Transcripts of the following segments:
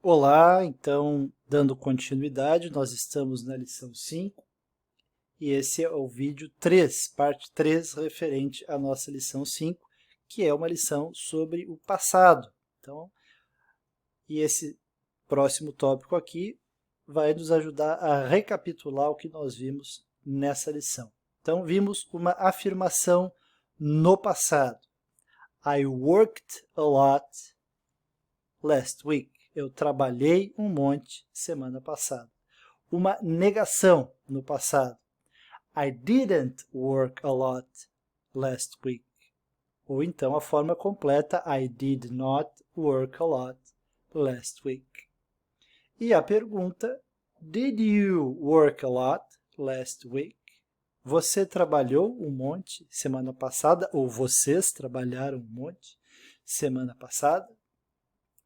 Olá, então, dando continuidade, nós estamos na lição 5 e esse é o vídeo 3, parte 3, referente à nossa lição 5, que é uma lição sobre o passado. Então, e esse próximo tópico aqui vai nos ajudar a recapitular o que nós vimos nessa lição. Então, vimos uma afirmação no passado. I worked a lot last week. Eu trabalhei um monte semana passada. Uma negação no passado. I didn't work a lot last week. Ou então a forma completa, I did not work a lot last week. E a pergunta, did you work a lot last week? Você trabalhou um monte semana passada? Ou vocês trabalharam um monte semana passada?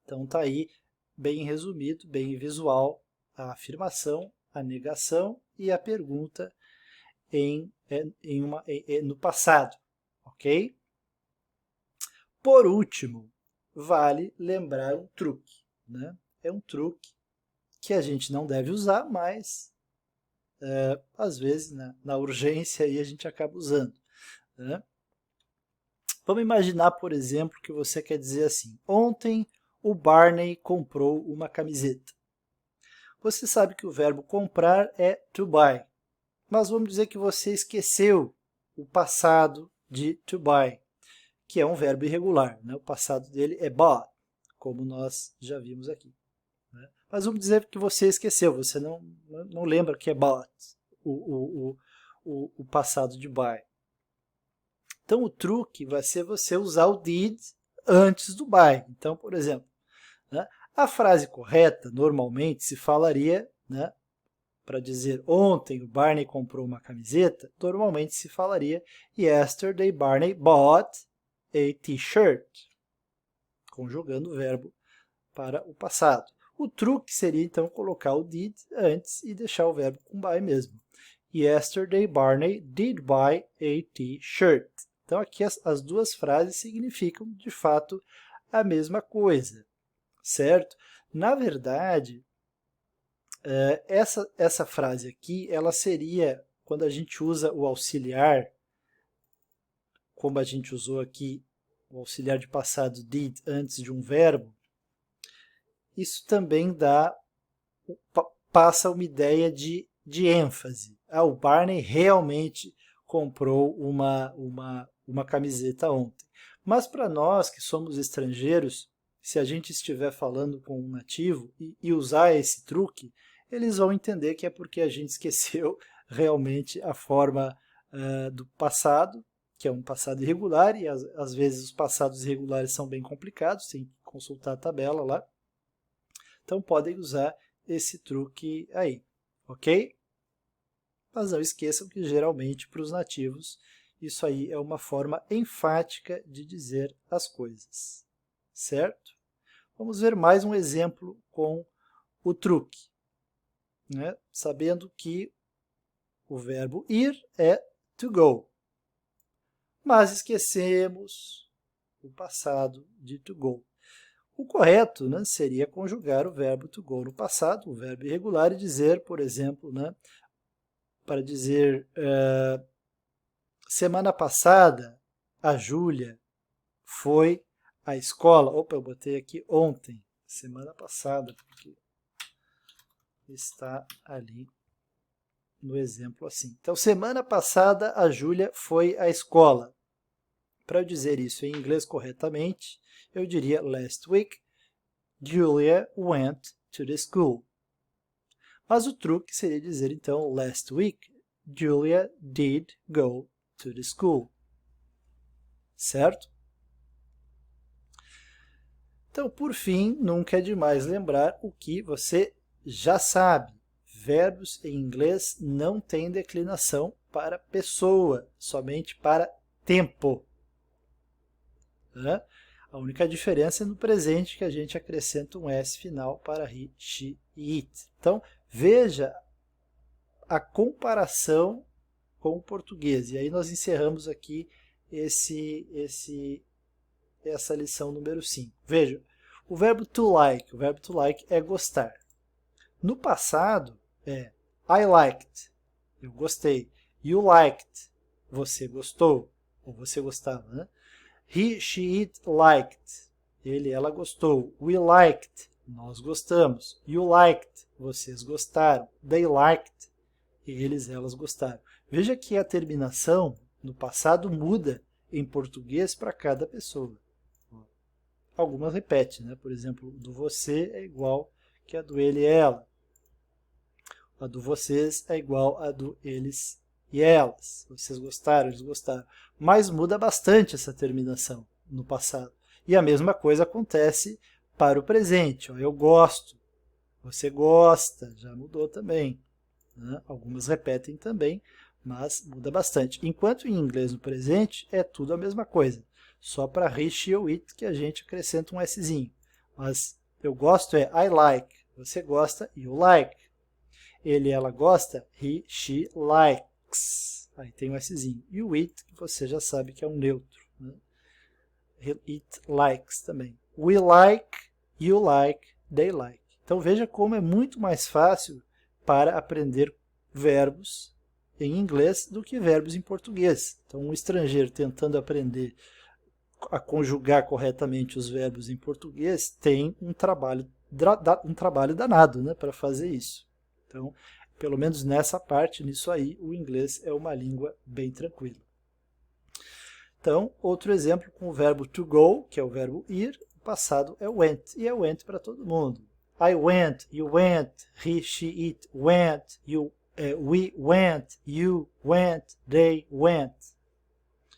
Então está aí bem resumido, bem visual, a afirmação, a negação e a pergunta no passado, ok? Por último, vale lembrar um truque, né? É um truque que a gente não deve usar, mas às vezes na urgência aí a gente acaba usando, né? Vamos imaginar, por exemplo, que você quer dizer assim, ontem o Barney comprou uma camiseta. Você sabe que o verbo comprar é to buy, mas vamos dizer que você esqueceu o passado de to buy, que é um verbo irregular, né? O passado dele é bought, como nós já vimos aqui, né? Mas vamos dizer que você esqueceu, você não lembra que é bought, o passado de buy. Então, o truque vai ser você usar o did antes do buy. Então, por exemplo, né, a frase correta, normalmente, se falaria, né, para dizer ontem o Barney comprou uma camiseta, normalmente se falaria yesterday Barney bought a t-shirt, conjugando o verbo para o passado. O truque seria, então, colocar o did antes e deixar o verbo com buy mesmo. Yesterday Barney did buy a t-shirt. Então, aqui as duas frases significam, de fato, a mesma coisa, certo? Na verdade, essa frase aqui, ela seria, quando a gente usa o auxiliar, como a gente usou aqui, o auxiliar de passado did antes de um verbo, isso também passa uma ideia de ênfase. O Barney realmente comprou uma camiseta ontem. Mas para nós que somos estrangeiros, se a gente estiver falando com um nativo e usar esse truque, eles vão entender que é porque a gente esqueceu realmente a forma do passado, que é um passado irregular, e às vezes os passados irregulares são bem complicados, tem que consultar a tabela lá. Então podem usar esse truque aí, ok? Mas não esqueçam que geralmente para os nativos isso aí é uma forma enfática de dizer as coisas, certo? Vamos ver mais um exemplo com o truque, né? Sabendo que o verbo ir é to go, mas esquecemos o passado de to go. O correto, né, seria conjugar o verbo to go no passado, o verbo irregular, e dizer, por exemplo, né, para dizer semana passada a Júlia foi à escola. Opa, eu botei aqui ontem, semana passada, porque está ali no exemplo assim. Então, semana passada a Júlia foi à escola. Para dizer isso em inglês corretamente, eu diria last week, Julia went to the school. Mas o truque seria dizer, então, last week, Julia did go to the school. Certo? Então, por fim, nunca é demais lembrar o que você já sabe. Verbos em inglês não têm declinação para pessoa, somente para tempo. A única diferença é no presente, que a gente acrescenta um S final para he, she e it. Então, veja a comparação com o português. E aí nós encerramos aqui essa lição número 5. Veja, O verbo to like é gostar. No passado é I liked, eu gostei. You liked, você gostou, ou você gostava, né? He, she, it liked, ele, ela gostou. We liked, nós gostamos. You liked, vocês gostaram. They liked, eles, elas gostaram. Veja que a terminação no passado muda em português para cada pessoa. Algumas repetem, né? Por exemplo, do você é igual que a do ele e ela. A do vocês é igual a do eles e elas. Vocês gostaram, eles gostaram. Mas muda bastante essa terminação no passado. E a mesma coisa acontece para o presente. Ó, eu gosto, você gosta, já mudou também. Né? Algumas repetem também, mas muda bastante. Enquanto em inglês no presente é tudo a mesma coisa. Só para he, she ou it que a gente acrescenta um Szinho. Mas eu gosto é I like, você gosta, you like. Ele, ela gosta, he, she likes. Aí tem um Szinho. E o it, que você já sabe que é um neutro. Né? It likes também. We like, you like, they like. Então veja como é muito mais fácil para aprender verbos em inglês do que verbos em português. Então um estrangeiro tentando aprender a conjugar corretamente os verbos em português tem um trabalho danado, né, para fazer isso. Então, pelo menos nessa parte, nisso aí, o inglês é uma língua bem tranquila. Então, outro exemplo com o verbo to go, que é o verbo ir, o passado é went, e é went para todo mundo. I went, you went, he, she, it went, we went, you went, they went.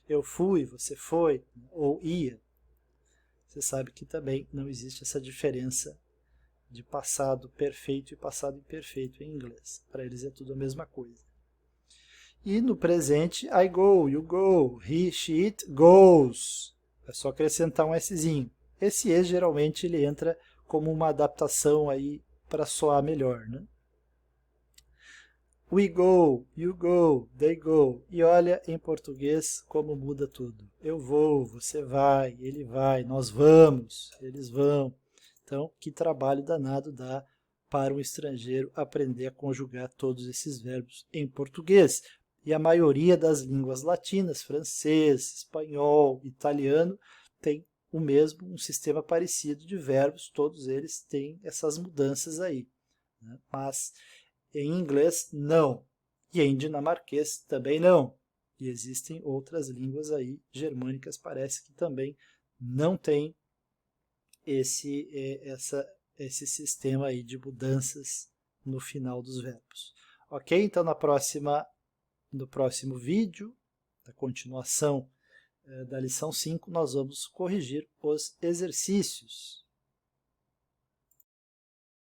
Eu fui, você foi, ou ia. Você sabe que também não existe essa diferença de passado perfeito e passado imperfeito em inglês. Para eles é tudo a mesma coisa. E no presente, I go, you go, he, she, it goes. É só acrescentar um Szinho. Esse E geralmente ele entra como uma adaptação aí para soar melhor, né? We go, you go, they go. E olha em português como muda tudo. Eu vou, você vai, ele vai, nós vamos, eles vão. Então, que trabalho danado dá para um estrangeiro aprender a conjugar todos esses verbos em português. E a maioria das línguas latinas, francês, espanhol, italiano, tem o mesmo, um sistema parecido de verbos, todos eles têm essas mudanças aí. Né? Mas em inglês, não. E em dinamarquês, também não. E existem outras línguas aí, germânicas, parece que também não tem esse sistema aí de mudanças no final dos verbos. Ok? Então, no próximo vídeo, da continuação da lição 5, nós vamos corrigir os exercícios.